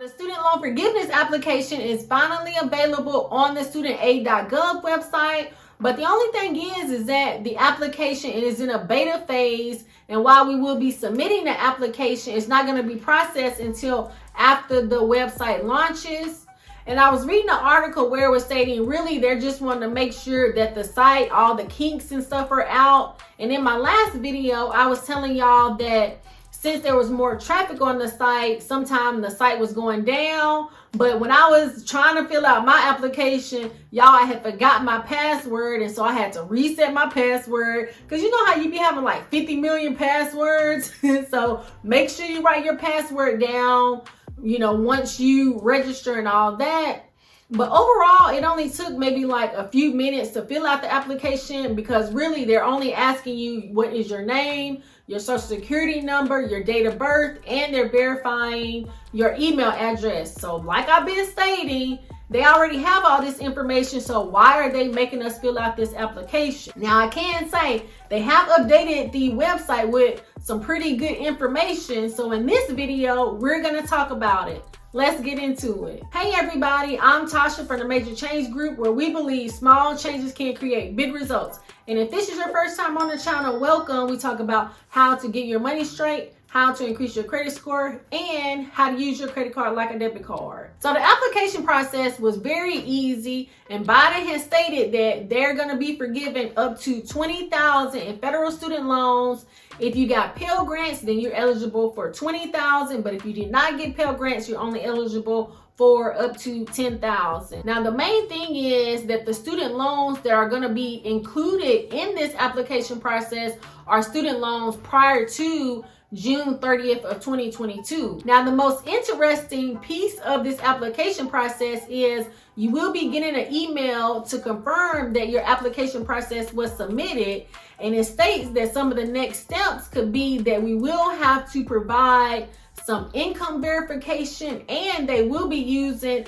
The student loan forgiveness application is finally available on the studentaid.gov website. But the only thing is that the application is in a beta phase. And while we will be submitting the application, it's not going to be processed until after the website launches. And I was reading an article where it was stating really they're just wanting to make sure that the site, all the kinks and stuff are out. And in my last video, I was telling y'all that since there was more traffic on the site, sometimes the site was going down. But when I was trying to fill out my application, y'all, I had forgotten my password. And so I had to reset my password. Because you know how you be having like 50 million passwords? So make sure you write your password down, you know, once you register and all that. But overall, it only took maybe like a few minutes to fill out the application, because really they're only asking you what is your name, your social security number, your date of birth, and they're verifying your email address. So like I've been stating, they already have all this information. So why are they making us fill out this application? Now I can say they have updated the website with some pretty good information. So in this video, we're going to talk about it. Let's get into it. Hey everybody, I'm Tasha from the Major Change Group, where we believe small changes can create big results. And if this is your first time on the channel, welcome. We talk about how to get your money straight, how to increase your credit score, and how to use your credit card like a debit card. So the application process was very easy, and Biden has stated that they're going to be forgiving up to $20,000 in federal student loans. If you got Pell Grants, then you're eligible for $20,000, but if you did not get Pell Grants, you're only eligible for up to $10,000. Now, the main thing is that the student loans that are going to be included in this application process are student loans prior to June 30th of 2022. Now, the most interesting piece of this application process is you will be getting an email to confirm that your application process was submitted. And it states that some of the next steps could be that we will have to provide some income verification, and they will be using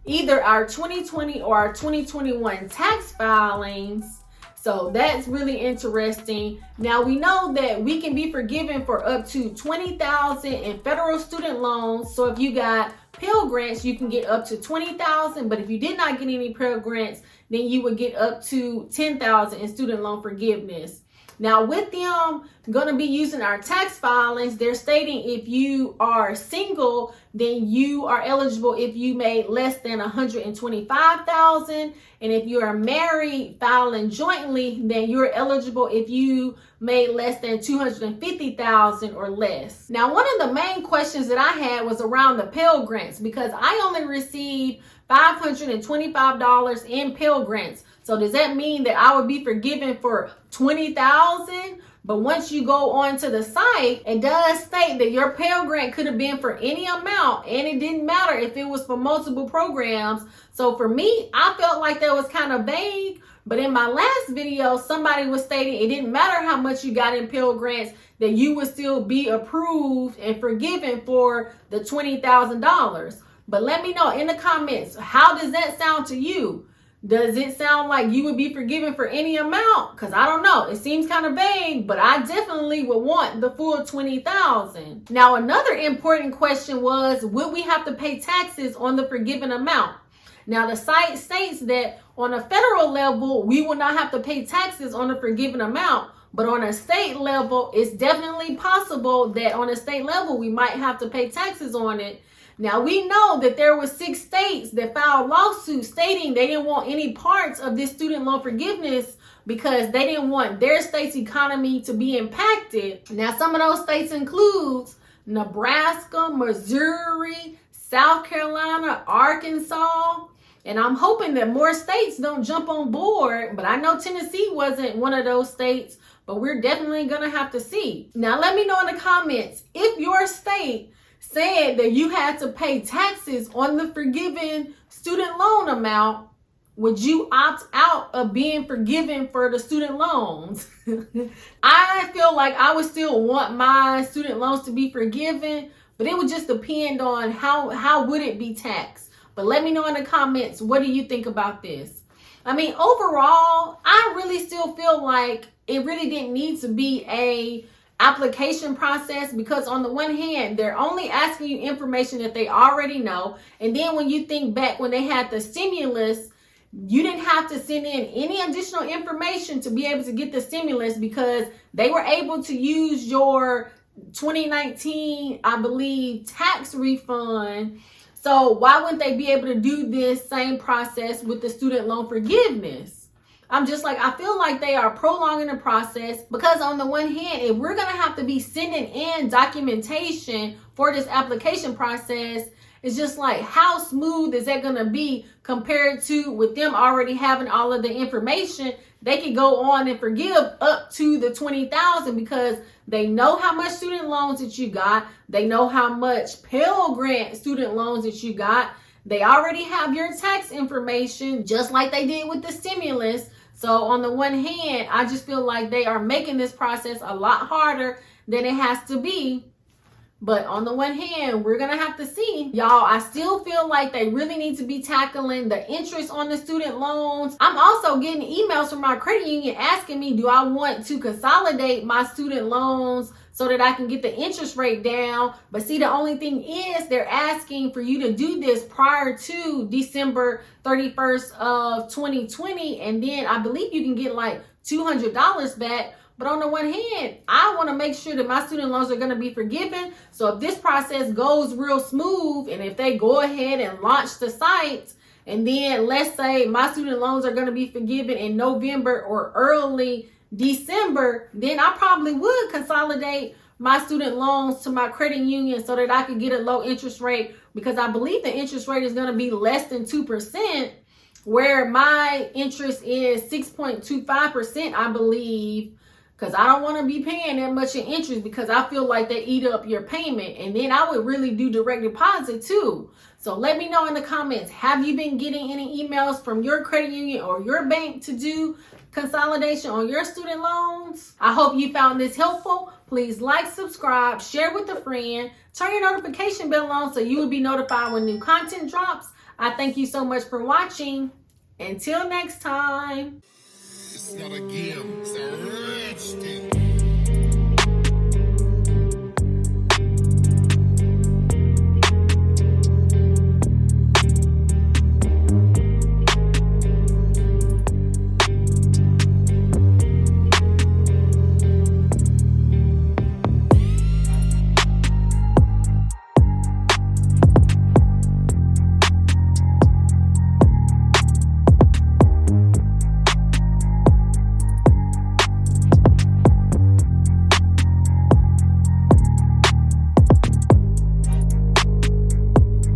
either our 2020 or our 2021 tax filings. So that's really interesting. Now we know that we can be forgiven for up to $20,000 in federal student loans. So if you got Pell Grants, you can get up to $20,000. But if you did not get any Pell Grants, then you would get up to $10,000 in student loan forgiveness. Now with them going to be using our tax filings, they're stating if you are single, then you are eligible if you made less than $125,000. And if you are married filing jointly, then you're eligible if you made less than $250,000 or less. Now, one of the main questions that I had was around the Pell Grants, because I only received $525 in Pell Grants. So does that mean that I would be forgiven for $20,000? But once you go onto the site, it does state that your Pell Grant could have been for any amount, and it didn't matter if it was for multiple programs. So for me, I felt like that was kind of vague. But in my last video, somebody was stating it didn't matter how much you got in Pell Grants, that you would still be approved and forgiven for the $20,000. But let me know in the comments, how does that sound to you? Does it sound like you would be forgiven for any amount? Because I don't know. It seems kind of vague, but I definitely would want the full $20,000. Now, another important question was, would we have to pay taxes on the forgiven amount? Now, the site states that on a federal level, we will not have to pay taxes on the forgiven amount. But on a state level, it's definitely possible that on a state level, we might have to pay taxes on it. Now, we know that there were 6 states that filed lawsuits stating they didn't want any parts of this student loan forgiveness because they didn't want their state's economy to be impacted. Now, some of those states includes Nebraska, Missouri, South Carolina, Arkansas. And I'm hoping that more states don't jump on board. But I know Tennessee wasn't one of those states, but we're definitely going to have to see. Now, let me know in the comments if your state said that you had to pay taxes on the forgiven student loan amount. Would you opt out of being forgiven for the student loans? I feel like I would still want my student loans to be forgiven, but it would just depend on how would it be taxed. But let me know in the comments, what do you think about this? I mean, overall, I really still feel like it really didn't need to be application process, because on the one hand, they're only asking you information that they already know. And then when you think back when they had the stimulus, you didn't have to send in any additional information to be able to get the stimulus, because they were able to use your 2019, I believe, tax refund. So why wouldn't they be able to do this same process with the student loan forgiveness? I'm just like, I feel like they are prolonging the process, because on the one hand, if we're going to have to be sending in documentation for this application process, it's just like, how smooth is that going to be compared to with them already having all of the information? They could go on and forgive up to the $20,000, because they know how much student loans that you got. They know how much Pell Grant student loans that you got. They already have your tax information, just like they did with the stimulus. So on the one hand, I just feel like they are making this process a lot harder than it has to be. But on the one hand, we're going to have to see. Y'all, I still feel like they really need to be tackling the interest on the student loans. I'm also getting emails from my credit union asking me, do I want to consolidate my student loans so that I can get the interest rate down? But see, the only thing is they're asking for you to do this prior to December 31st of 2020. And then I believe you can get like $200 back. But on the one hand, I want to make sure that my student loans are going to be forgiven. So if this process goes real smooth, and if they go ahead and launch the site, and then let's say my student loans are going to be forgiven in November or early December, then I probably would consolidate my student loans to my credit union so that I could get a low interest rate, because I believe the interest rate is going to be less than 2%, where my interest is 6.25%, I believe. Because I don't want to be paying that much in interest, because I feel like they eat up your payment. And then I would really do direct deposit too. So let me know in the comments, have you been getting any emails from your credit union or your bank to do consolidation on your student loans? I hope you found this helpful. Please like, subscribe, share with a friend, turn your notification bell on so you will be notified when new content drops. I thank you so much for watching. Until next time. It's not a game, it's a rich thing.